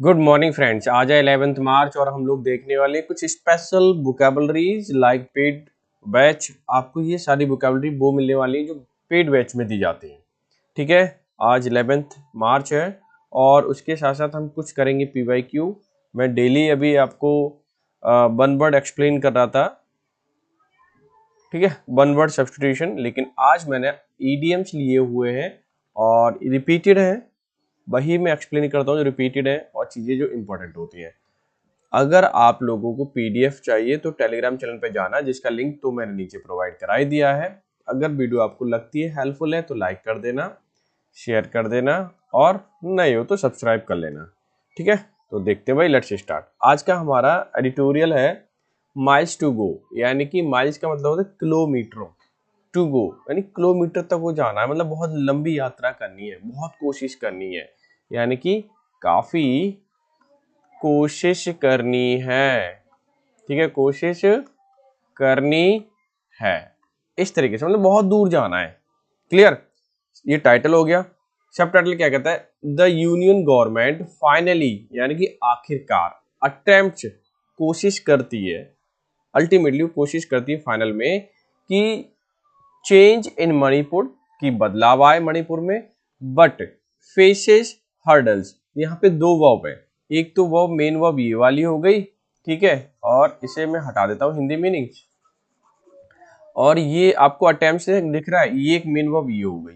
Good morning friends. आज है 11 मार्च और हम लोग देखने वाले हैं कुछ special vocabularies like paid batch. आपको ये सारी वोकैबुलरी वो मिलने वाली है जो पेड बैच में दी जाती हैं। ठीक है, आज 11 मार्च है और उसके साथ साथ हम कुछ करेंगे PYQ। मैं डेली अभी आपको वन वर्ड एक्सप्लेन कर रहा था, ठीक है, वन वर्ड सब्स्टिट्यूशन, लेकिन आज मैंने EDMs लिए हुए हैं और रिपीटेड हैं, वही मैं एक्सप्लेन करता हूँ जो रिपीटेड है और चीज़ें जो इंपॉर्टेंट होती हैं। अगर आप लोगों को PDF चाहिए तो टेलीग्राम चैनल पे जाना, जिसका लिंक तो मैंने नीचे प्रोवाइड करा ही दिया है। अगर वीडियो आपको लगती है हेल्पफुल है तो लाइक कर देना, शेयर कर देना और नहीं हो तो सब्सक्राइब कर लेना। ठीक है, तो देखते भाई, लेट्स स्टार्ट। आज का हमारा एडिटोरियल है माइल्स टू गो, यानी कि माइल्स का मतलब होता है किलोमीटरों, टू गो यानी किलोमीटर तक वो जाना है, मतलब बहुत लंबी यात्रा करनी है, बहुत कोशिश करनी है, यानी कि काफी कोशिश करनी है। ठीक है, कोशिश करनी है, इस तरीके से, मतलब बहुत दूर जाना है। क्लियर? ये टाइटल हो गया। सब टाइटल क्या कहता है? द यूनियन गवर्नमेंट फाइनली, यानी कि आखिरकार, अटेम्प्ट कोशिश करती है, अल्टीमेटली कोशिश करती है फाइनल में कि चेंज इन मणिपुर, की बदलाव आए मणिपुर में, बट फेसेस हर्डल्स। यहाँ पे दो वर्ब है, एक तो वर्ब मेन वर्ब ये वाली हो गई, ठीक है, और इसे मैं हटा देता हूँ हिंदी मीनिंग, और ये आपको अटेम्प्ट से दिख रहा है, ये एक मेन वर्ब ये हो गई।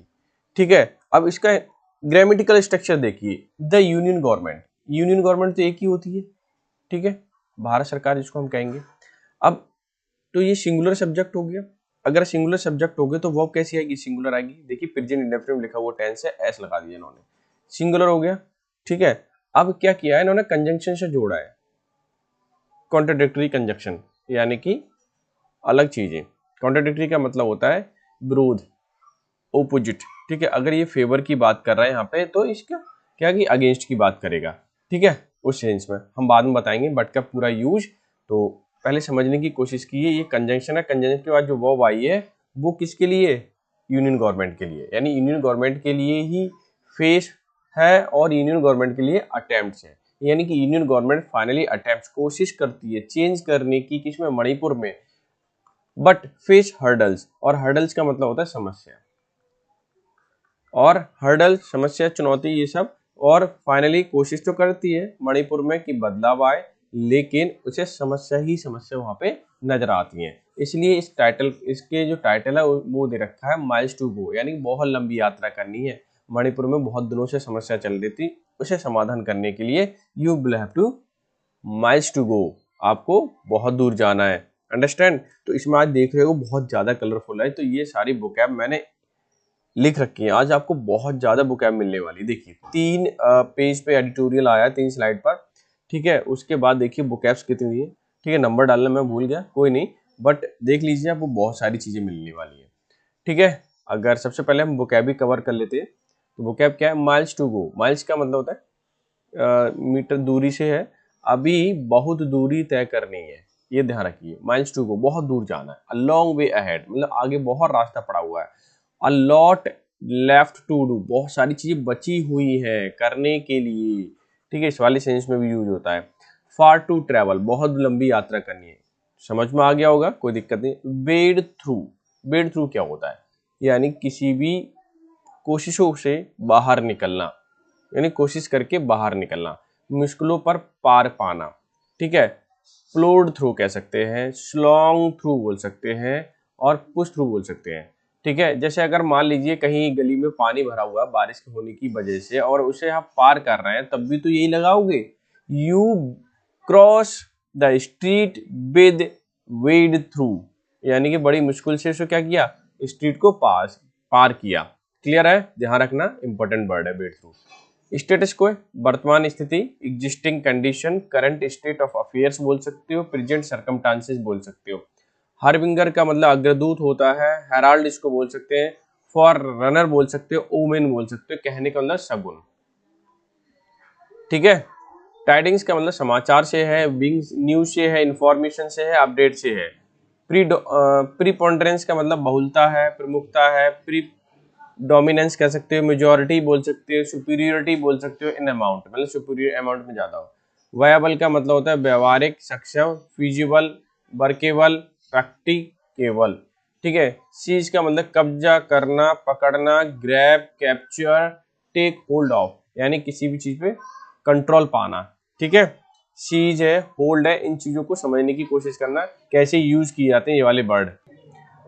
ठीक है, अब इसका ग्रामेटिकल स्ट्रक्चर देखिए। The union government, union government तो एक ही होती है, ठीक है, भारत सरकार जिसको हम कहेंगे। अब तो ये सिंगुलर सब्जेक्ट हो गया। अगर सिंगुलर सब्जेक्ट हो गया तो वर्ब कैसी आएगी? सिंगुलर आएगी। देखिए प्रेजेंट इंडेफिनिट लिखा हुआ टेंस है, एस लगा दिया इन्होंने, सिंगुलर हो गया। ठीक है, अब क्या किया है इन्होंने? कंजंक्शन से जोड़ा है, कॉन्ट्राडिक्टरी कंजंक्शन, यानी कि अलग चीजें। कॉन्ट्राडिक्टरी का मतलब होता है विरोध, ओपोजिट। ठीक है, अगर ये फेवर की बात कर रहा है यहाँ पे तो इसका क्या कि अगेंस्ट की बात करेगा। ठीक है, उस सेंस में हम बाद में बताएंगे बट का पूरा यूज, तो पहले समझने की कोशिश कीजिए। ये कंजंक्शन है, कंजंक्शन के बाद जो वर्ब आई है वो किसके लिए? यूनियन गवर्नमेंट के लिए, यानी यूनियन गवर्नमेंट के लिए ही फेस है और यूनियन गवर्नमेंट के लिए अटेम्प्ट्स है, यानी कि यूनियन गवर्नमेंट फाइनली अटेम्प्ट्स, कोशिश करती है चेंज करने की, किसमें? मणिपुर में, बट फेस हर्डल्स, और हर्डल्स का मतलब होता है समस्या, और हर्डल समस्या, चुनौती, ये सब, और फाइनली कोशिश तो करती है मणिपुर में कि बदलाव आए, लेकिन उसे समस्या ही समस्या वहां पे नजर आती है। इसलिए इस टाइटल, इसके जो टाइटल है वो दे रखा है माइल्स टू गो, यानी बहुत लंबी यात्रा करनी है। मणिपुर में बहुत दिनों से समस्या चल रही थी, उसे समाधान करने के लिए you will have to miles to go, आपको बहुत दूर जाना है। अंडरस्टैंड? तो इसमें आज देख रहे हो बहुत ज्यादा कलरफुल है, तो ये सारी वोकैब मैंने लिख रखी है। आज आपको बहुत ज्यादा वोकैब मिलने वाली। देखिए 3 पेज पे एडिटोरियल आया, 3 स्लाइड पर। ठीक है, उसके बाद देखिए वोकैब्स कितनी है। ठीक है, नंबर डालना मैं भूल गया, कोई नहीं, बट देख लीजिए आपको बहुत सारी चीजें मिलने वाली है। ठीक है, अगर सबसे पहले हम वोकैब ही कवर कर लेते हैं तो वोकैब क्या है? Miles to go. माइल्स का मतलब होता है मीटर दूरी से है, अभी बहुत दूरी तय करनी है, ये ध्यान रखिए। माइल्स टू गो, बहुत दूर जाना है। अ लॉन्ग वे अहेड, मतलब आगे बहुत रास्ता पड़ा हुआ है। A lot left to do, बहुत सारी चीजें बची हुई है करने के लिए। ठीक है, इस वाले सेंस में भी यूज होता है। फार टू ट्रेवल, बहुत लंबी यात्रा करनी है। समझ में आ गया होगा, कोई दिक्कत नहीं। वेड थ्रू, वेड थ्रू क्या होता है? यानी किसी भी कोशिशों से बाहर निकलना, यानी कोशिश करके बाहर निकलना, मुश्किलों पर पार पाना। ठीक है, प्लोड थ्रू कह सकते हैं, स्लॉन्ग थ्रू बोल सकते हैं, और पुश थ्रू बोल सकते हैं। ठीक है, जैसे अगर मान लीजिए कहीं गली में पानी भरा हुआ है बारिश होने की वजह से, और उसे आप पार कर रहे हैं, तब भी तो यही लगाओगे, you cross the street with wade through, यानी कि बड़ी मुश्किल से उसे क्या किया? स्ट्रीट को पार किया। क्लियर है? ध्यान रखना, इंपॉर्टेंट वर्ड है वेड थ्रू। स्टेटस को वर्तमान स्थिति, existing condition, current state of affairs बोल सकते हो, प्रेजेंट सर्कमस्टांसेस बोल सकते हो। हार्बिंगर का मतलब अग्रदूत होता है, हेराल्ड इसको बोल सकते हैं, फॉर रनर बोल सकते हो, ओमेन बोल सकते हो, कहने का मतलब शगुन। ठीक है, टाइडिंग्स का मतलब समाचार से है, विंग्स न्यूज से है, इंफॉर्मेशन से है, अपडेट से है। प्रीपोंडरेंस का मतलब बहुलता है, प्रमुखता है। डोमिनेंस कह सकते हो, मेजॉरिटी बोल सकते हो, सुपीरियरिटी बोल सकते हो, इन अमाउंट मतलब सुपीरियर अमाउंट में ज़्यादा हो। वायबल का मतलब होता है व्यवहारिक, सक्षम, फिजिबल, वर्केबल, प्रैक्टिकेबल। ठीक है। सीज का मतलब कब्जा करना, पकड़ना, grab, capture, take hold of, यानी किसी भी चीज पे कंट्रोल पाना। ठीक है। सीज है, होल्ड है, इन चीजों को समझने की कोशिश करना, कैसे यूज किए जाते हैं ये वाले वर्ड।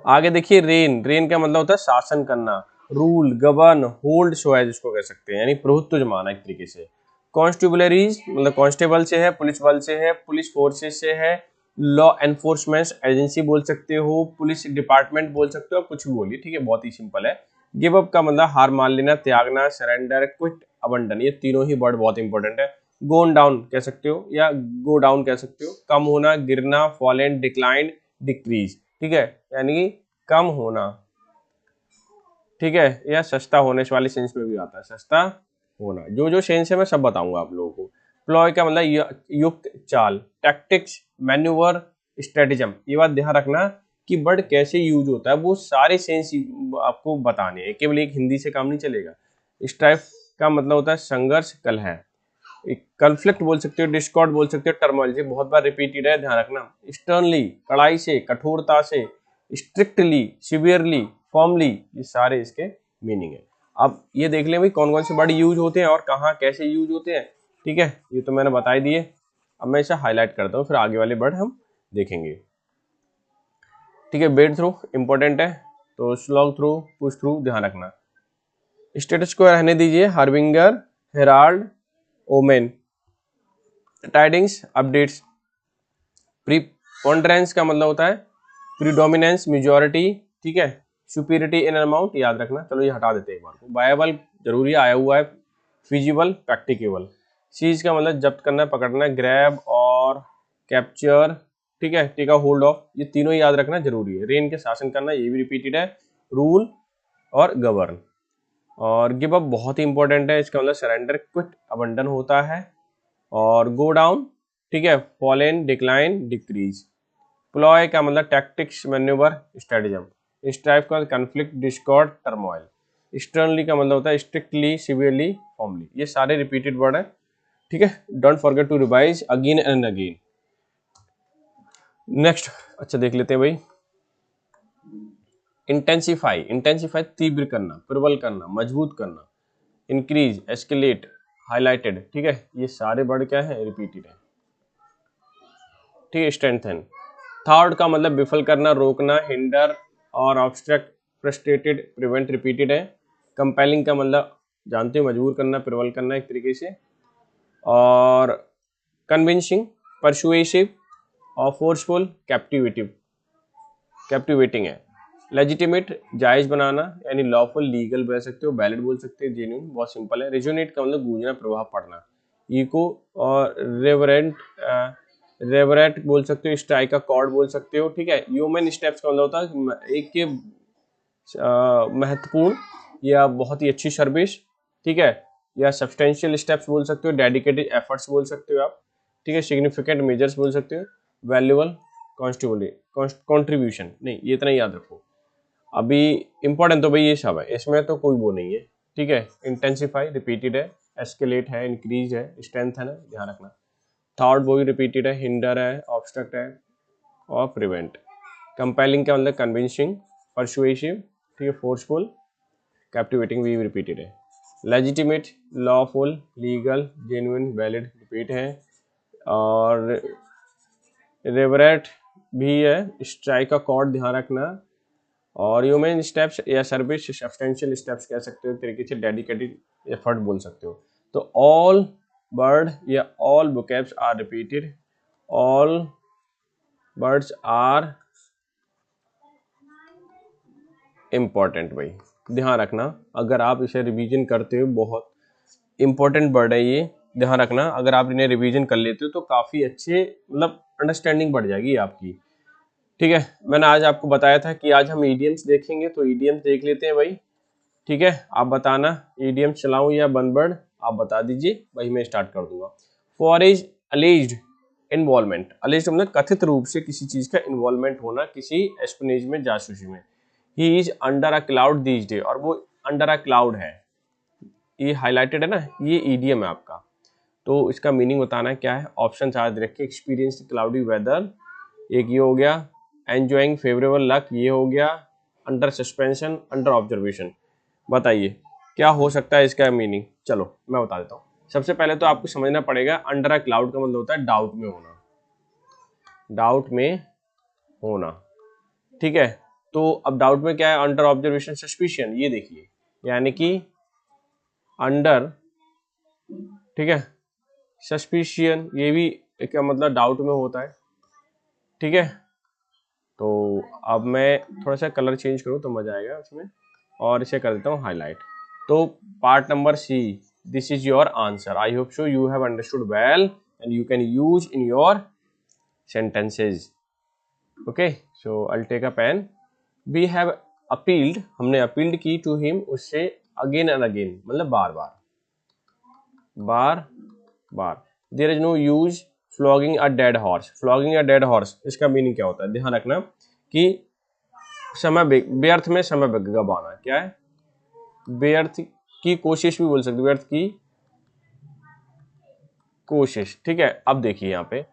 आगे देखिए रेन, रेन का मतलब होता है शासन करना, रूल, गवर्न, होल्ड, शो है जिसको कह सकते हैं, यानी प्रभुत्व जमाना एक तरीके से। कॉन्स्टेबलरीज मतलब कांस्टेबल से है, पुलिस बल से है, पुलिस फोर्सेस से है, लॉ एनफोर्समेंट एजेंसी बोल सकते हो, पुलिस डिपार्टमेंट बोल सकते हो, कुछ भी बोलिए। ठीक है, बहुत ही सिंपल है। गिव अप का मतलब हार मान लेना, त्यागना, सरेंडर, क्विट, अबंडन, ये तीनों ही वर्ड बहुत इंपॉर्टेंट है। गोन डाउन कह सकते हो या गो डाउन कह सकते हो, कम होना, गिरना, फॉलन, डिक्लाइन, डिक्रीज। ठीक है, यानी कि कम होना। ठीक है, या सस्ता होने वाली सेंस में भी आता है, सस्ता होना। जो जो सेंस है मैं सब बताऊंगा आप लोगों को। प्लॉय का मतलब युक्त चाल, टैक्टिक्स, मैन्यूवर, स्ट्रेटेजम। ये बात ध्यान रखना कि वर्ड कैसे यूज होता है, वो सारे सेंस आपको बताने हैं, केवल एक हिंदी से काम नहीं चलेगा। स्ट्राइफ का मतलब होता है संघर्ष, कलह। कन्फ्लिक्ट बोल सकते हो, डिस्कॉर्ड बोल सकते हो, टर्मोइल, ये बहुत बार रिपीटेड है, ध्यान रखना। स्टर्नली, कड़ाई से, कठोरता से, स्ट्रिक्टली, सिवियरली, फॉर्मली, ये सारे इसके मीनिंग है। अब ये देख लें भाई कौन कौन से वर्ड यूज होते हैं और कहाँ कैसे यूज होते हैं। ठीक है, ये तो मैंने बता ही दिए। अब मैं इसे हाईलाइट करता हूँ, फिर आगे वाले वर्ड हम देखेंगे। ठीक है, बेड थ्रू इंपॉर्टेंट है, तो स्लॉग थ्रू, पुश थ्रू ध्यान रखना। स्टेटस को रहने दीजिए, harbinger, herald, omen, tidings, updates. Preponderance का मतलब होता है प्रीडोमिनेंस, मेजॉरिटी। ठीक है, सुपीरियरिटी इन अमाउंट, याद रखना। चलो ये हटा देते हैं एक बार को। वायबल जरूरी आया हुआ है, फिजिबल, प्रैक्टिकेबल। सीज का मतलब जब्त करना, पकड़ना, ग्रैब और कैप्चर। ठीक है, टेक अ होल्ड ऑफ, ये तीनों याद रखना जरूरी है। रेन के शासन करना, ये भी रिपीटेड है, रूल और गवर्न। और गिव अप बहुत ही इंपॉर्टेंट है, इसका मतलब सरेंडर, क्विट, अबंडन होता है। और गो डाउन, ठीक है, फॉलन, डिक्लाइन, डिक्रीज। प्लॉय का मतलब टैक्टिक्स, मैन्यूवर, स्ट्रेटजम। स्ट्राइफ का कॉन्फ्लिक्ट, डिस्कॉर्ड, टर्मोइल। स्टर्नली का मतलब होता है स्ट्रिक्टली, सिवियरली, फॉर्मली। ये सारे रिपीटेड वर्ड है। ठीक है, don't forget to revise again and again. Next, अच्छा देख लेते हैं भाई। इंटेंसिफाई, इंटेंसिफाई तीव्र करना, प्रबल करना, मजबूत करना। Increase, escalate, highlighted. ठीक है, ये सारे वर्ड क्या है, रिपीटेड है। ठीक है, स्ट्रेंथन। थॉर्ड का मतलब विफल करना, रोकना, हिंडर और ऑब्स्ट्रक्ट, फ्रस्ट्रेटेड, प्रिवेंट, रिपीटेड है। कंपेलिंग का मतलब जानते हो मजबूर करना, प्रबल करना एक तरीके से। और कन्विंसिंग, परसुएसिव और फोर्सफुल, कैप्टिवेटिव, कैप्टिवेटिंग है। लेजिटिमेट, जायज बनाना, यानी लॉफुल, लीगल बोल सकते हो, वैलिड बोल सकते हो, जेन्युइन, बहुत सिंपल है। रेजोनेट का मतलब गूंजना, प्रभाव पड़ना। इको और रेवरेंट, रेवरेट बोल सकते हो, स्ट्राइक का कॉर्ड बोल सकते हो। ठीक है, ह्यूमन स्टेप्स का मतलब होता है एक के महत्वपूर्ण या बहुत ही अच्छी सर्विस। ठीक है, या सब्सटेंशियल स्टेप्स बोल सकते हो, डेडिकेटेड एफर्ट्स बोल सकते हो आप। ठीक है, सिग्निफिकेंट मेजर्स बोल सकते हो, वैल्यूबल, कॉन्ट्रीब्यूशन। नहीं, ये इतना ही याद रखो। अभी इंपॉर्टेंट तो भाई ये सब है, इसमें तो कोई वो नहीं है। ठीक है, इंटेंसिफाई रिपीटेड है, एस्केलेट है, इंक्रीज है, स्ट्रेंथ है ना, ध्यान रखना। थर्ड वो भी रिपीटेड है, हिंडर है, ऑब्स्ट्रक्ट है और प्रिवेंट। कंपेलिंग का मतलब कन्विंसिंग, परसुएसिव, ठीक है, फोर्सफुल, कैप्टिवेटिंग भी रिपीटेड है। Legitimate, lawful, legal, genuine, valid, repeat है। और रेवरेट भी है, स्ट्राइक का कॉर्ड ध्यान रखना। और ह्यूमन स्टेप्स या सर्विस, सब्सटेंशियल स्टेप्स कह सकते हो, तरीके से डेडिकेटेड एफर्ट बोल सकते हो। तो ऑल वर्ड या all vocabs are repeated, all words are important. भाई ध्यान रखना, अगर आप इसे रिवीजन करते हो, बहुत इंपॉर्टेंट वर्ड है ये, ध्यान रखना। अगर आप इन्हें रिवीजन कर लेते हो तो काफ़ी अच्छे मतलब अंडरस्टैंडिंग बढ़ जाएगी आपकी। ठीक है, मैंने आज आपको बताया था कि आज हम ईडियम्स देखेंगे, तो ईडियम्स देख लेते हैं भाई। ठीक है, आप बताना ईडियम्स चलाऊं या वन वर्ड, आप बता दीजिए भाई, मैं स्टार्ट कर दूंगा। For is alleged involvement, alleged मतलब कथित रूप से किसी चीज का इन्वॉल्वमेंट होना किसी एस्पिनेज में, जासूसी में। He is under a cloud these day, और वो अंडर अ क्लाउड है, ये हाईलाइटेड है ना, ये ईडियम है आपका। तो इसका मीनिंग बताना है क्या है। ऑप्शन याद रखिए, एक्सपीरियंस क्लाउडी वेदर, एक ये हो गया, एंजॉइंग फेवरेबल लक ये हो गया, अंडर सस्पेंशन, अंडर ऑब्जर्वेशन। बताइए क्या हो सकता है इसका मीनिंग। चलो मैं बता देता हूँ। सबसे पहले तो आपको समझना पड़ेगा, अंडर अ क्लाउड का मतलब होता है डाउट में होना, डाउट में होना, ठीक है। तो अब डाउट में क्या है, अंडर ऑब्जर्वेशन सस्पिशियन, ये देखिए, यानी कि अंडर, ठीक है, सस्पिशियन, ये भी क्या मतलब डाउट में होता है, ठीक है। तो अब मैं थोड़ा सा कलर चेंज करूँ तो मजा आएगा उसमें, और इसे कर देता हूँ हाईलाइट। तो part number C, this is your answer. I hope so you have understood well and you can use in your sentences. Okay, so I take a pen. We have appealed, हमने appealed की to him, उससे, again and again मतलब बार बार, बार बार। There is no use flogging a dead horse. Flogging a dead horse, इसका meaning क्या होता है, ध्यान रखना कि समय व्यर्थ में समय गवाना, क्या है, व्यर्थ की कोशिश भी बोल सकते, व्यर्थ की कोशिश, ठीक है। अब देखिए यहाँ पे,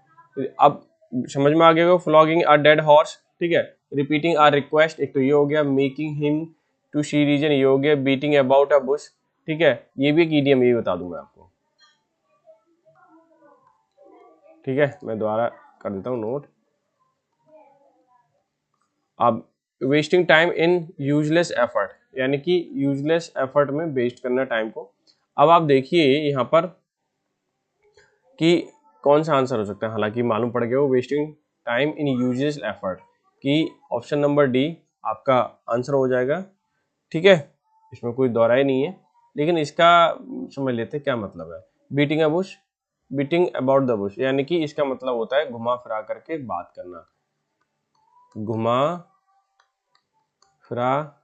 अब समझ में आ गया, फ्लॉगिंग अ डेड हॉर्स, ठीक है। रिपीटिंग अ रिक्वेस्ट, एक तो ये हो गया, making him to see reason ये हो गया, बीटिंग अबाउट अ बुश, ठीक है, ये भी एक ईडियम, ये बता दूं मैं आपको, ठीक है। मैं दोबारा कर देता हूँ नोट। अब wasting time in useless effort, यानी कि यूजलेस एफर्ट में वेस्ट करना टाइम को। अब आप देखिए यहाँ पर कि कौन सा आंसर हो सकता है, हालांकि मालूम पड़ गया वो wasting time in useless effort, कि ऑप्शन नंबर डी आपका आंसर हो जाएगा, ठीक है। इसमें कोई दोहराई नहीं है, लेकिन इसका समझ लेते क्या मतलब है। Beating a bush, beating about the Bush, यानी कि इसका मतलब होता है घुमा फिरा करके बात करना, घुमा फिरा,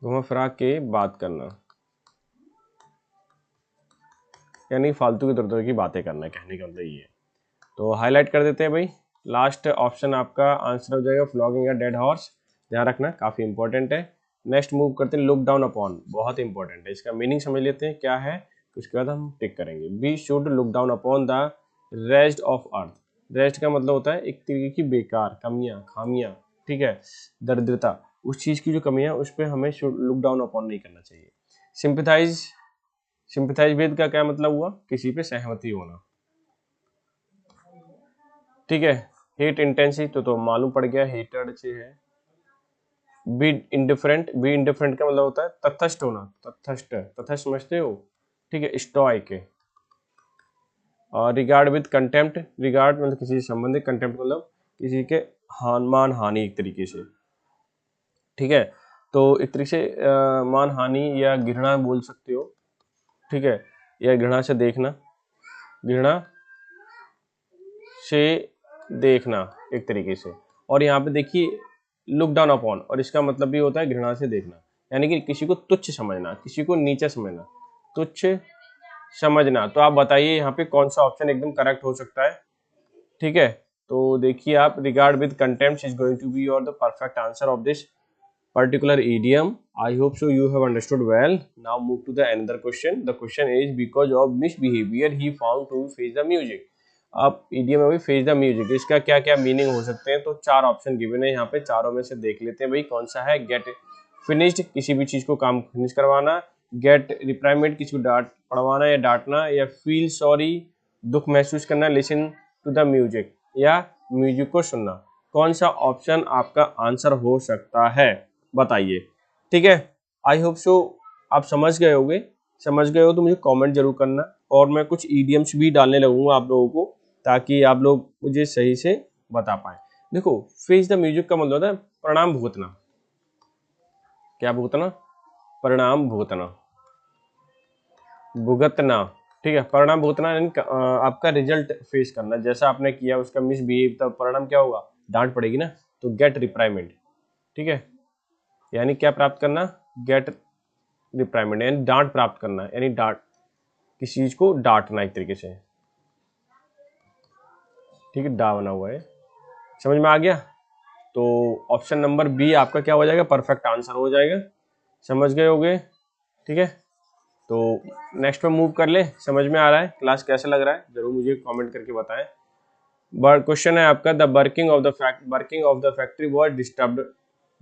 घुमा फिरा के बात करना, यानी फालतू की तरह की बातें करना, कहने का मतलब ये है। तो हाईलाइट कर देते हैं भाई, लास्ट ऑप्शन आपका आंसर हो जाएगा फ्लॉगिंग या डेड हॉर्स, ध्यान रखना काफी इंपॉर्टेंट है। नेक्स्ट मूव करते हैं, लुक डाउन अपॉन, बहुत इंपॉर्टेंट है, इसका मीनिंग समझ लेते हैं क्या है, उसके बाद हम टिक करेंगे। We should look down upon the rest of earth. Rest का मतलब होता है एक तरीके की बेकार, कमियां, खामियां, ठीक है, दरिद्रता, उस चीज की जो कमियां, उस पर हमें लुक डाउन अपॉन नहीं करना चाहिए। सिंपथाइज, सिंपथाइज विद का क्या मतलब हुआ, किसी पे सहमति होना, ठीक है। हेट इंटेंसिटी तो मालूम पड़ गया, हेटेड से है। बी इंडिफरेंट, बी इंडिफरेंट का मतलब होता है तटस्थ होना, तटस्थ, तटस्थ समझते हो, ठीक है, स्टॉइक। और रिगार्ड विद कंटेम्प्ट, रिगार्ड मतलब किसी से संबंधित, कंटेम्प्ट मतलब किसी के मान हानि एक तरीके से, ठीक है। तो एक तरीके से मान हानि या घृणा बोल सकते हो, ठीक है, या घृणा से देखना, घृणा से देखना एक तरीके से। और यहाँ पे देखिए लुक डाउन अपॉन, और इसका मतलब भी होता है घृणा से देखना, यानी कि किसी को तुच्छ समझना, किसी को नीचा समझना, तुच्छ समझना। तो आप बताइए यहाँ पे कौन सा ऑप्शन एकदम करेक्ट हो सकता है, ठीक है। तो देखिए आप, regard with contempt is going to be your the perfect answer of this particular idiom. I hope so you have understood well. Now move to the another question. The question is, because of misbehavior he found to face the music. अब idiom है भाई face the music, इसका क्या क्या meaning हो सकते हैं। तो चार ऑप्शन गिवन है यहाँ पे, चारों में से देख लेते हैं भाई कौन सा है। गेट फिनिश्ड, किसी भी चीज को काम फिनिश करवाना। गेट रिप्राइमेंट, किसी को डांट पढ़वाना या डांटना। या फील सॉरी, दुख महसूस करना। लिसन टू द म्यूजिक, या म्यूजिक को सुनना। कौन सा ऑप्शन आपका आंसर हो सकता है, बताइए, ठीक है। आई होप सो आप समझ गए होंगे, समझ गए हो तो मुझे कमेंट जरूर करना, और मैं कुछ ईडियम्स भी डालने लगूंगा आप लोगों को, ताकि आप लोग मुझे सही से बता पाए। देखो, फेस द म्यूजिक का मतलब होता है परिणाम भुगतना। क्या भुगतना, परिणाम भुगतना, भुगतना, ठीक है। परिणाम भुगतना यानी आपका रिजल्ट फेस करना, जैसा आपने किया उसका मिसबिहेव, तब परिणाम क्या होगा, डांट पड़ेगी ना। तो गेट रिप्राइमेंट, ठीक है, यानी क्या प्राप्त करना, गेट रिप्राइमेंट, यानी डांट प्राप्त करना, यानी डांट, किसी चीज को डांटना एक तरीके से, ठीक है, डा बना हुआ है, समझ में आ गया। तो ऑप्शन नंबर बी आपका क्या हो जाएगा, परफेक्ट आंसर हो जाएगा। समझ गए होगे, ठीक है। तो नेक्स्ट पे मूव कर ले, समझ में आ रहा है, क्लास कैसा लग रहा है जरूर मुझे कमेंट करके बताएं। बट क्वेश्चन है आपका, the working of the factory was disturbed,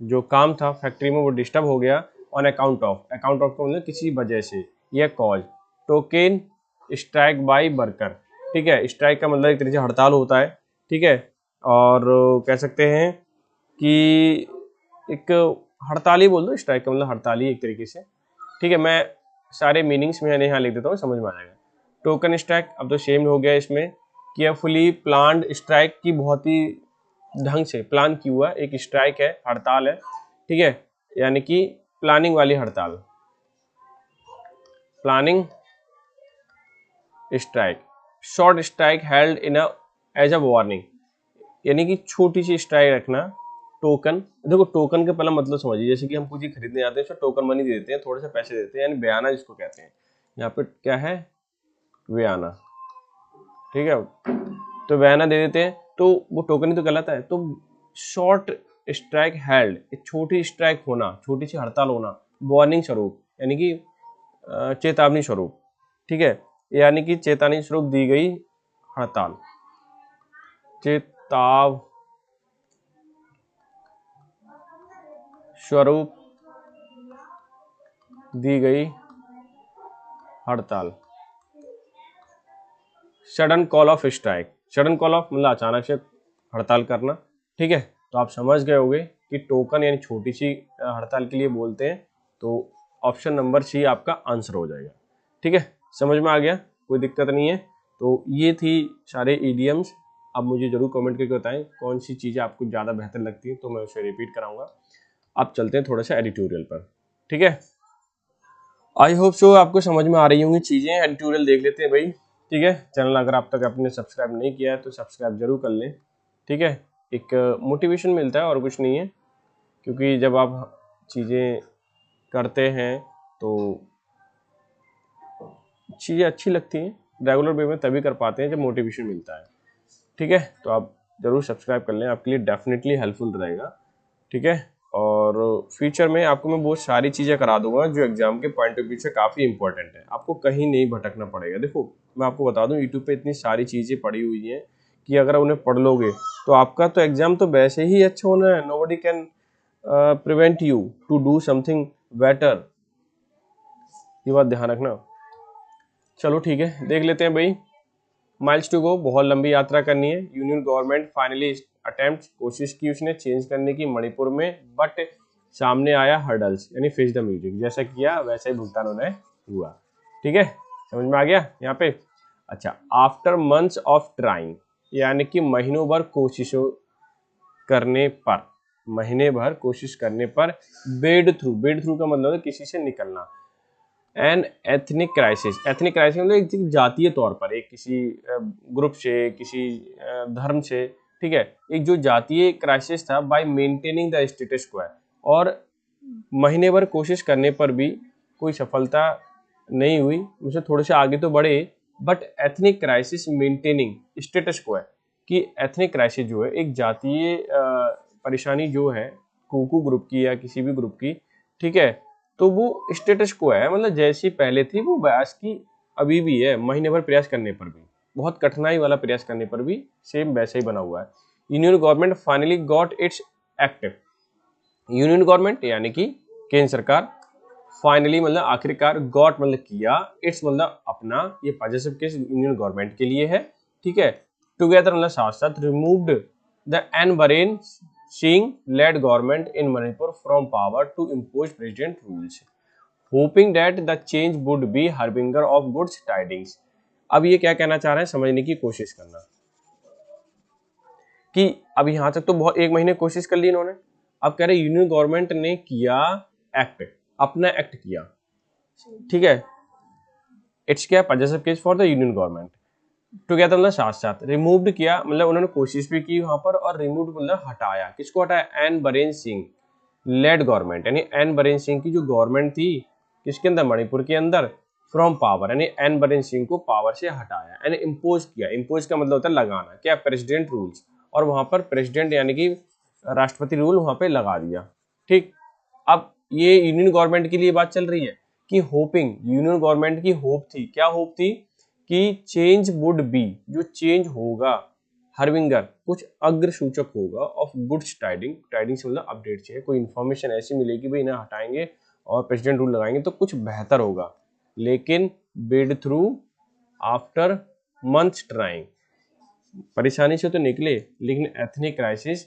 जो काम था फैक्ट्री में वो डिस्टर्ब हो गया, ऑन अकाउंट ऑफ का मतलब किसी वजह से, यह cause token strike by worker, ठीक है। स्ट्राइक का मतलब एक तरीके से हड़ताल होता है, ठीक है। और कह सकते हैं कि एक हड़ताल ही बोल दो, स्ट्राइक का मतलब हड़ताल ही एक तरीके से, ठीक है। मैं सारे मीनिंग्स में यहाँ लिख देता हूँ, समझ में आ जाएगा। टोकन स्ट्राइक अब तो सेम हो गया इसमें, केयरफुली प्लान्ड स्ट्राइक की बहुत ही ढंग से प्लान की हुआ एक स्ट्राइक है, हड़ताल है, ठीक है, यानी कि प्लानिंग वाली हड़ताल, planning strike. Short strike held in as a warning, यानी कि छोटी सी स्ट्राइक रखना। टोकन, देखो टोकन का पहला मतलब समझिए, जैसे कि हम कुछ खरीदने जाते हैं तो टोकन मनी दे देते हैं, थोड़े से पैसे देते हैं, यानी बयाना जिसको कहते हैं। यहाँ पे क्या है, बयाना, ठीक है। तो बयाना दे देते हैं तो वो टोकन ही तो गलत है। तो शॉर्ट स्ट्राइक हेल्ड, एक छोटी स्ट्राइक होना, छोटी सी हड़ताल होना, वार्निंग स्वरूप, यानी कि चेतावनी स्वरूप, ठीक है, यानी कि चेतावनी स्वरूप दी गई हड़ताल, चेताव स्वरूप दी गई हड़ताल। Sudden call of strike, sudden call of मतलब अचानक से हड़ताल करना, ठीक है। तो आप समझ गए होंगे कि टोकन यानी छोटी सी हड़ताल के लिए बोलते हैं, तो ऑप्शन नंबर सी आपका आंसर हो जाएगा, ठीक है। समझ में आ गया, कोई दिक्कत नहीं है। तो ये थी सारे ईडियम्स। अब मुझे जरूर कमेंट करके बताएं कौन सी चीज़ें आपको ज़्यादा बेहतर लगती है, तो मैं उसे रिपीट कराऊंगा। अब चलते हैं थोड़ा सा एडिटोरियल पर, ठीक है। आई होप सो आपको समझ में आ रही होंगी चीज़ें। एडिटोरियल देख लेते हैं भाई, ठीक है। चैनल अगर आप तक आपने सब्सक्राइब नहीं किया है तो सब्सक्राइब जरूर कर लें, ठीक है। एक मोटिवेशन मिलता है और कुछ नहीं है, क्योंकि जब आप चीज़ें करते हैं तो चीज़ें अच्छी लगती हैं, रेगुलर वे में तभी कर पाते हैं जब मोटिवेशन मिलता है, ठीक है। तो आप ज़रूर सब्सक्राइब कर लें, आपके लिए डेफिनेटली हेल्पफुल रहेगा, ठीक है। और फ्यूचर में आपको मैं बहुत सारी चीज़ें करा दूंगा जो एग्जाम के पॉइंट ऑफ व्यू से काफ़ी इंपॉर्टेंट है, आपको कहीं नहीं भटकना पड़ेगा। देखो मैं आपको बता दूं, यूट्यूब पे इतनी सारी चीज़ें पड़ी हुई हैं कि अगर उन्हें पढ़ लोगे तो आपका तो एग्जाम तो वैसे ही अच्छा होना है। Nobody can prevent you to do something better, ये बात ध्यान रखना। चलो ठीक है, देख लेते हैं भाई। माइल्स टू गो, बहुत लंबी यात्रा करनी है। यूनियन गवर्नमेंट फाइनली अटेम्प्ट, कोशिश की उसने चेंज करने की मणिपुर में, बट सामने आया हर्डल्स, यानी फेस द म्यूजिक, जैसा किया वैसा ही भुगतान उन्हें हुआ, ठीक है। समझ में आ गया यहाँ पे। अच्छा, आफ्टर मंथ्स ऑफ ट्राइंग, यानी कि महीनों भर कोशिशों करने पर, महीने भर कोशिश करने पर, बेड थ्रू का मतलब है किसी से निकलना। An ethnic crisis, ethnic crisis मतलब एक जातीय तौर पर, एक किसी ग्रुप से, किसी धर्म से, ठीक है, एक जो जातीय क्राइसिस था, बाय मेंटेनिंग द स्टेटस क्वो, और महीने भर कोशिश करने पर भी कोई सफलता नहीं हुई, मुझे थोड़े से आगे तो बढ़े, but ethnic crisis maintaining status quo है, कि एथनिक क्राइसिस जो है एक जातीय परेशानी जो है कुकू ग्रुप की या किसी भी ग्रुप की, ठीक है, तो वो स्टेटस को है, मतलब जैसी पहले थी वो वैस की अभी भी है। महीने भर प्रयास करने पर भी, बहुत कठिनाई वाला प्रयास करने पर भी सेम वैसा ही बना हुआ है। Union government finally got its act, union government यानी कि केंद्र सरकार, फाइनली मतलब आखिरकार, गॉट मतलब किया, इट्स मतलब अपना, ये पॉजिटिव केस यूनियन गवर्नमेंट के लिए है, ठीक है। टुगेदर मतलब साथ साथ, removed the N Biren Singh led government in Manipur from power to impose president rules, hoping that the change would be harbinger of goods tidings. अब ये क्या कहना चाह रहे हैं समझने की कोशिश करना, कि अब यहां तक तो बहुत एक महीने कोशिश कर ली इन्होंने, अब कह रहे यूनियन गवर्नमेंट ने किया एक्ट, अपना एक्ट किया, ठीक है। इट्स क्या positive case for the union government, together मतलब साथ साथ, रिमूव्ड किया मतलब उन्होंने कोशिश भी की वहां पर, और रिमूव्ड मतलब हटाया, किसको हटाया, N Biren Singh led government, यानी एन बरेन सिंह की जो गवर्नमेंट थी किसके अंदर, मणिपुर के अंदर, फ्रॉम पावर, यानी एन बरेन सिंह को पावर से हटाया, यानी इम्पोज किया। इम्पोज का मतलब होता है लगाना, क्या, प्रेसिडेंट रूल्स, और वहां पर प्रेसिडेंट यानी कि राष्ट्रपति रूल वहां पे लगा दिया, ठीक। अब ये यूनियन गवर्नमेंट के लिए बात चल रही है कि होपिंग, यूनियन गवर्नमेंट की होप थी, क्या होप थी कि चेंज वुड बी, जो चेंज होगा हरविंगर, कुछ अग्र सूचक होगा ऑफ गुड्स टाइडिंग, टाइडिंग से मतलब अपडेट चाहिए, कोई इन्फॉर्मेशन ऐसी मिलेगी भाई इन्हें हटाएंगे और प्रेसिडेंट रूल लगाएंगे तो कुछ बेहतर होगा। लेकिन bid through after months trying, परेशानी से तो निकले लेकिन एथनिक क्राइसिस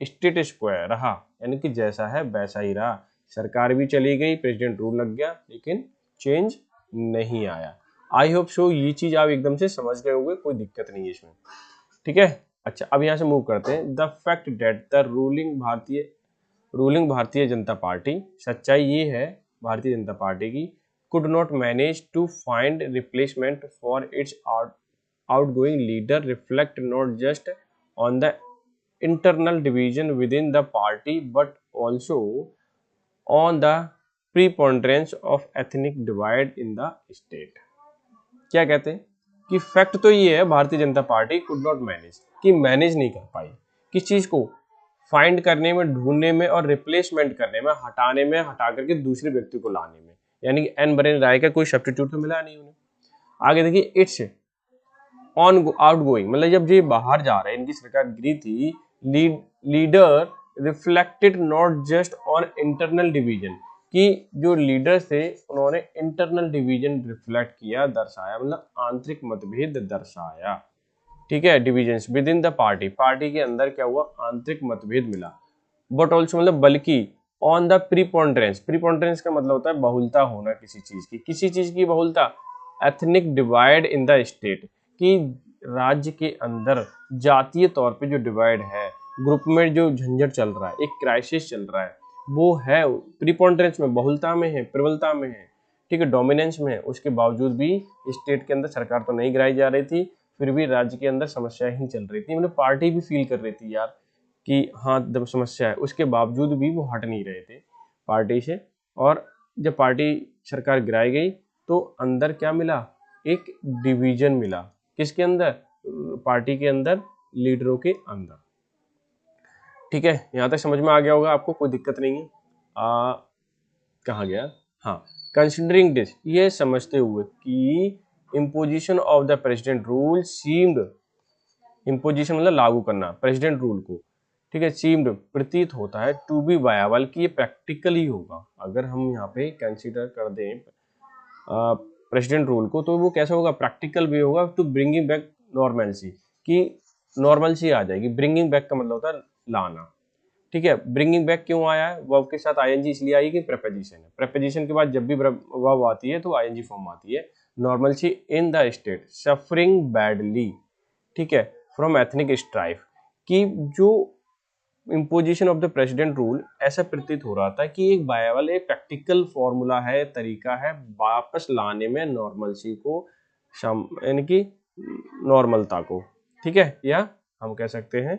स्टेटस क्वो रहा, यानी कि जैसा है वैसा ही रहा। सरकार भी चली गई, प्रेसिडेंट रूल लग गया, लेकिन चेंज नहीं आया। आई होप सो ये चीज आप एकदम से समझ गए होंगे, कोई दिक्कत नहीं है इसमें, ठीक है। अच्छा, अब यहाँ से मूव करते हैं। The fact that the ruling Bharatiya Janata party, सच्चाई ये है भारतीय जनता पार्टी की, could not manage to find replacement for its outgoing leader reflect not just on the internal division within the party but also on the preponderance of ethnic divide in the state। क्या कहते हैं कि fact तो ये है Bharatiya Janata party could not manage, कि manage नहीं कर पाई किस चीज को, फाइंड करने में, ढूंढने में और रिप्लेसमेंट करने में, हटाने में, हटा करके दूसरे व्यक्ति को लाने में, यानी कि एन बरेन राय का कोई सब्स्टिट्यूट तो मिला नहीं उन्हें। आगे देखिए, इट्स ऑन आउट गोइंग, मतलब जब ये बाहर जा रहे हैं, इनकी सरकार गिरी थी, leader reflected not just on internal division, कि जो लीडर थे उन्होंने इंटरनल डिवीजन रिफ्लेक्ट किया, दर्शाया, मतलब आंतरिक मतभेद दर्शाया, ठीक है, divisions with in the party, party के अंदर क्या हुआ, आंतरिक मतभेद मिला, बट ऑल्सो मतलब बल्कि ऑन द प्रीपोंडरेंस, प्रीपोंडरेंस का मतलब होता है बहुलता होना किसी चीज की, किसी चीज की बहुलता, ethnic divide in the state, कि राज्य के अंदर जातीय तौर पे जो डिवाइड है, ग्रुप में जो झंझट चल रहा है, एक क्राइसिस चल रहा है, वो है प्रीपोंडरेंस में, बहुलता में है, प्रबलता में है, ठीक है, डोमिनेंस में है। उसके बावजूद भी स्टेट के अंदर सरकार तो नहीं गिराई जा रही थी, फिर भी राज्य के अंदर समस्या ही चल रही थी, मतलब पार्टी भी फील कर रही थी यार कि हाँ जब समस्या है, उसके बावजूद भी वो हट नहीं रहे थे पार्टी से। और जब पार्टी सरकार गिराई गई तो अंदर क्या मिला, एक डिवीजन मिला, किसके अंदर, पार्टी के अंदर, लीडरों के अंदर, ठीक है। यहाँ तक समझ में आ गया होगा आपको, कोई दिक्कत नहीं है। कहाँ गया, हाँ, कंसिडरिंग दिस, ये समझते हुए कि imposition of the president rule seemed, imposition मतलब लागू करना प्रेसिडेंट रूल को, ठीक है, सीम्ड प्रतीत होता है, टू बी वायबल, कि ये प्रैक्टिकल ही होगा। अगर हम यहाँ पे कंसीडर कर दें प्रेसिडेंट रूल को, तो वो कैसा होगा, प्रैक्टिकल भी होगा, टू ब्रिंगिंग बैक नॉर्मलसी, कि नॉर्मलसी आ जाएगी। ब्रिंगिंग बैक का मतलब होता है लाना, ठीक है। ब्रिंगिंग बैक क्यों आया है, वर्ब के साथ आईएनजी इसलिए आई कि प्रेपोजिशन है, प्रेपोजिशन के बाद जब भी वर्ब आती है तो आईएनजी फॉर्म आती है। Normalcy in the state suffering badly, ठीक है, फ्रॉम एथनिक स्ट्राइफ, कि जो imposition of the president rule ऐसा प्रतीत हो रहा था कि एक वायबल, एक प्रैक्टिकल फॉर्मूला है, तरीका है वापस लाने में नॉर्मलसी को, यानी कि नॉर्मलता को, ठीक है, या हम कह सकते हैं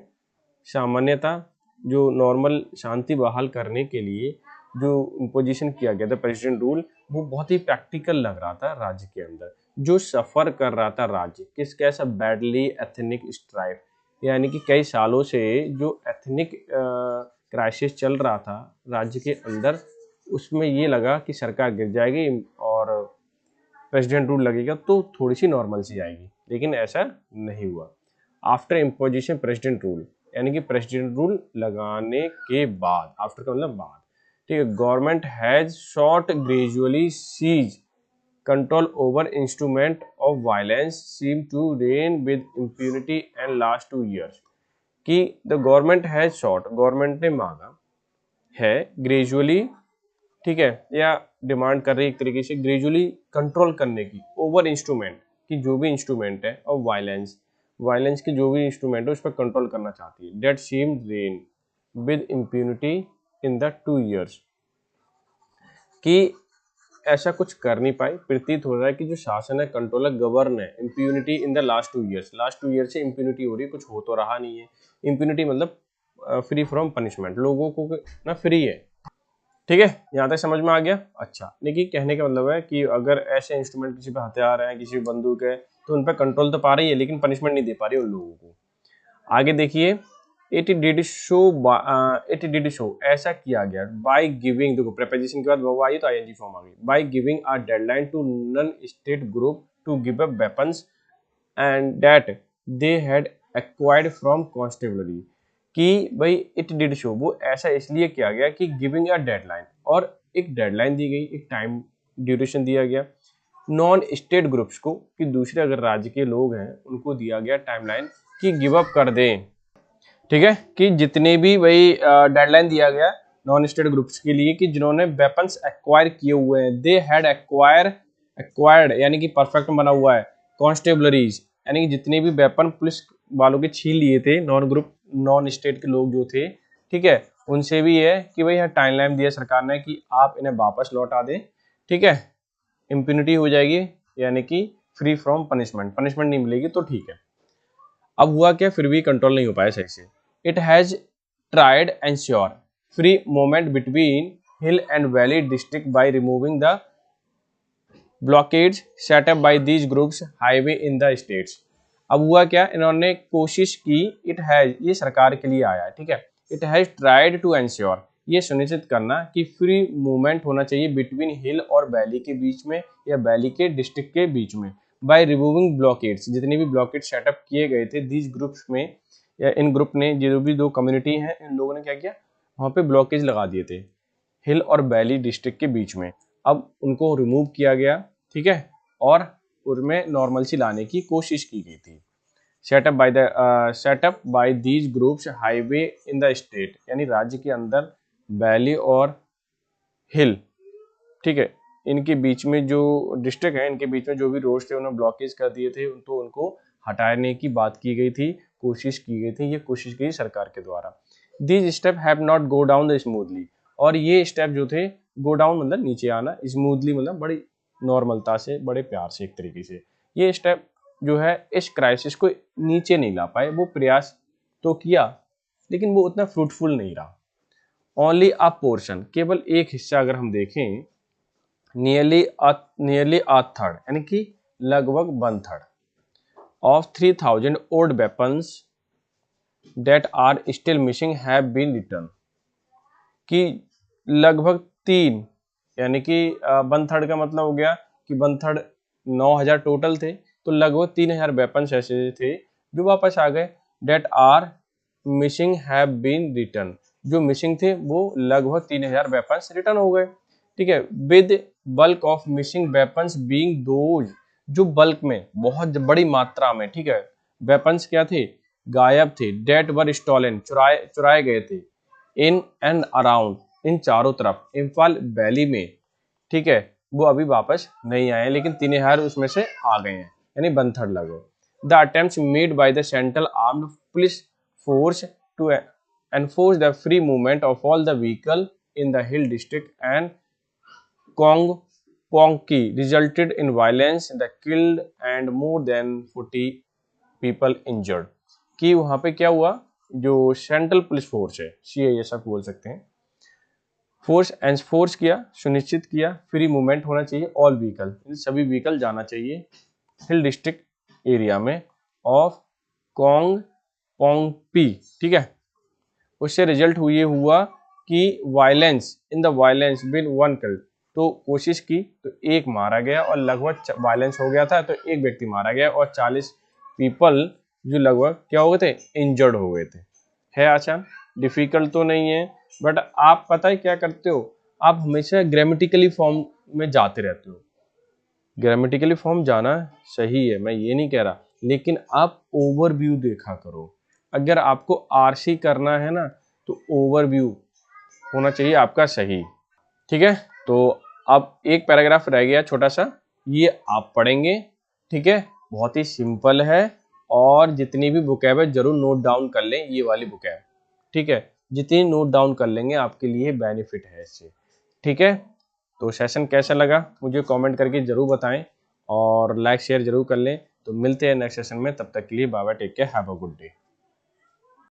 सामान्यता, जो नॉर्मल शांति बहाल करने के लिए जो इम्पोजिशन किया गया था प्रेसिडेंट रूल, वो बहुत ही प्रैक्टिकल लग रहा था राज्य के अंदर, जो सफर कर रहा था राज्य किस कैसा, बैडली एथनिक स्ट्राइफ, यानी कि कई सालों से जो एथनिक क्राइसिस चल रहा था राज्य के अंदर, उसमें ये लगा कि सरकार गिर जाएगी और प्रेसिडेंट रूल लगेगा तो थोड़ी सी नॉर्मलसी आएगी, लेकिन ऐसा नहीं हुआ। आफ्टर इम्पोजिशन प्रेसिडेंट रूल, यानी कि प्रेसिडेंट रूल लगाने के बाद, आफ्टर का मतलब बाद, ठीक है, government has shot gradually seize control over instrument of violence seem to reign with impunity and last 2 years, कि the government has shot, government ने मांगा है ग्रेजुअली, ठीक है, या डिमांड कर रही है एक तरीके से ग्रेजुअली कंट्रोल करने की, ओवर इंस्ट्रूमेंट, कि जो भी इंस्ट्रूमेंट है ऑफ वायलेंस, वायलेंस की जो भी इंस्ट्रूमेंट है उस पर कंट्रोल करना चाहती है, that seem reign with impunity in the 2 years, कि ऐसा कुछ कर नहीं पाई, प्रतीत हो रहा है कि जो शासन है, कंट्रोल है, गवर्न है, impunity in the last 2 years, last 2 years से इम्प्यूनिटी हो रही है, कुछ हो तो रहा नहीं है। इम्प्यूनिटी मतलब फ्री फ्रॉम पनिशमेंट, लोगों को ना फ्री है, ठीक है, यहाँ तक समझ में आ गया। अच्छा, देखिए कहने का मतलब है कि अगर ऐसे इंस्ट्रूमेंट किसी पे हथियार है, किसी पे बंदूक है, तो उन पर कंट्रोल तो पा रही है लेकिन पनिशमेंट नहीं दे पा रही उन लोगों को। आगे देखिए, इट डिड शो ऐसा किया गया बाय गिविंग, देखो प्रेपोजिशन के बाद वो आई तो आईएनजी फॉर्म आ गई, by giving a deadline to non state group to give up weapons and that they had acquired from constabulary. कि भाई इट डिड शो, वो ऐसा इसलिए किया गया कि गिविंग अ डेडलाइन, और एक डेडलाइन दी गई, एक टाइम ड्यूरेशन दिया गया नॉन स्टेट ग्रुप्स को, कि दूसरे अगर राज्य के लोग हैं उनको दिया गया टाइमलाइन कि गिव अप कर दें। ठीक है, कि जितने भी वही डेडलाइन दिया गया नॉन स्टेट ग्रुप्स के लिए कि जिन्होंने वेपन्स एक्वायर किए हुए हैं, दे हैड एक्वायर्ड यानी कि परफेक्ट बना हुआ है, कॉन्स्टेबलरीज यानी कि जितने भी वेपन पुलिस वालों के छीन लिए थे नॉन स्टेट के लोग जो थे, ठीक है, उनसे भी है कि भाई यहाँ टाइमलाइन दिया सरकार ने कि आप इन्हें वापस लौटा दें। ठीक है, इम्प्यूनिटी हो जाएगी यानी कि फ्री फ्रॉम पनिशमेंट नहीं मिलेगी, तो ठीक है। अब हुआ क्या, फिर भी कंट्रोल नहीं हो पाया सही से। It has tried ensure free movement between hill and valley district by removing the blockades set up by these groups highway in the states. अब हुआ क्या, इन्होंने कोशिश की, इट हैज ये सरकार के लिए आया है, ठीक है, it has tried to ensure ये सुनिश्चित करना कि फ्री मूवमेंट होना चाहिए बिटवीन हिल और वैली के बीच में या वैली के डिस्ट्रिक्ट के बीच में, बाय रिमूविंग ब्लॉकेड्स जितने भी ब्लॉकेड सेटअप किए गए थे दीज ग्रुप्स में, या इन ग्रुप ने जो भी दो कम्युनिटी हैं इन लोगों ने क्या किया, वहाँ पे ब्लॉकेज लगा दिए थे हिल और वैली डिस्ट्रिक्ट के बीच में। अब उनको रिमूव किया गया, ठीक है, और उनमें नॉर्मलसी लाने की कोशिश की गई थी। Setup by these groups highway in the state यानी राज्य के अंदर वैली और हिल, ठीक है, इनके बीच में जो डिस्ट्रिक्ट है इनके बीच में जो भी रोड्स थे उन्हें ब्लॉकेज कर दिए थे, तो उनको हटाने की बात की गई थी, कोशिश की गई थी, ये कोशिश की सरकार के द्वारा। These step have not go down the smoothly, और ये स्टेप जो थे, गो डाउन मतलब नीचे आना, स्मूथली मतलब बड़ी नॉर्मलता से, बड़े प्यार से एक तरीके से, ये स्टेप जो है इस क्राइसिस को नीचे नहीं ला पाए। वो प्रयास तो किया लेकिन वो उतना फ्रूटफुल नहीं रहा। ओनली अ पोर्शन, केवल एक हिस्सा अगर हम देखें, नियरली अ थर्ड यानी कि लगभग 1/3 of 3000 old weapons that are still missing have been return, कि लगभग 3 यानी कि 1/3 का मतलब हो गया कि 1/3 9,000 टोटल थे, तो लगभग 3,000 वेपन्स ऐसे थे जो वापस आ गए। That are missing have been return, जो मिसिंग थे वो लगभग 3,000 वेपन्स रिटर्न हो गए। ठीक है, with bulk of missing weapons being those, जो बल्क में बहुत बड़ी मात्रा में, ठीक है, वेपन्स क्या थे, गायब थे, डेट वर स्टॉलन, चुराए गए थे, इन एंड अराउंड, इन चारों तरफ इम्फाल वैली में, ठीक है, वो अभी वापस नहीं आए, लेकिन 3,000 उसमें से आ गए हैं यानी 1/3 लगभग। The attempts made by the central armed police force to enforce the free movement of all the vehicle in the hill district and Kongpongki resulted in violence, the killed and more than 40 people injured। कि वहां पे क्या हुआ, जो central police force है, CISF बोल सकते हैं, फोर्स किया, सुनिश्चित किया फ्री मूवमेंट होना चाहिए, ऑल व्हीकल, सभी व्हीकल जाना चाहिए हिल डिस्ट्रिक्ट एरिया में ऑफ कोंग पोंगपी, ठीक है, उससे रिजल्ट ये हुआ कि violence in the violence been 1 killed, तो कोशिश की तो 1 मारा गया, और लगभग वायलेंस हो गया था तो 1 व्यक्ति मारा गया, और 40 पीपल जो लगभग क्या हो गए थे, इंजर्ड हो गए थे। है आसान, डिफिकल्ट तो नहीं है, बट आप पता है क्या करते हो, आप हमेशा ग्रामेटिकली फॉर्म में जाते रहते हो। ग्रामेटिकली फॉर्म जाना सही है, मैं ये नहीं कह रहा, लेकिन आप ओवरव्यू देखा करो। अगर आपको आरसी करना है ना, तो ओवरव्यू होना चाहिए आपका सही। ठीक है, तो अब एक पैराग्राफ रह गया छोटा सा, ये आप पढ़ेंगे, ठीक है, बहुत ही सिंपल है, और जितनी भी बुकैब है जरूर नोट डाउन कर लें, ये वाली बुकैब, ठीक है, जितनी नोट डाउन कर लेंगे आपके लिए बेनिफिट है इससे। ठीक है, तो सेशन कैसा लगा मुझे कमेंट करके जरूर बताएं, और लाइक शेयर जरूर कर लें। तो मिलते हैं नेक्स्ट सेशन में, तब तक के लिए bye bye, take care, have a good day.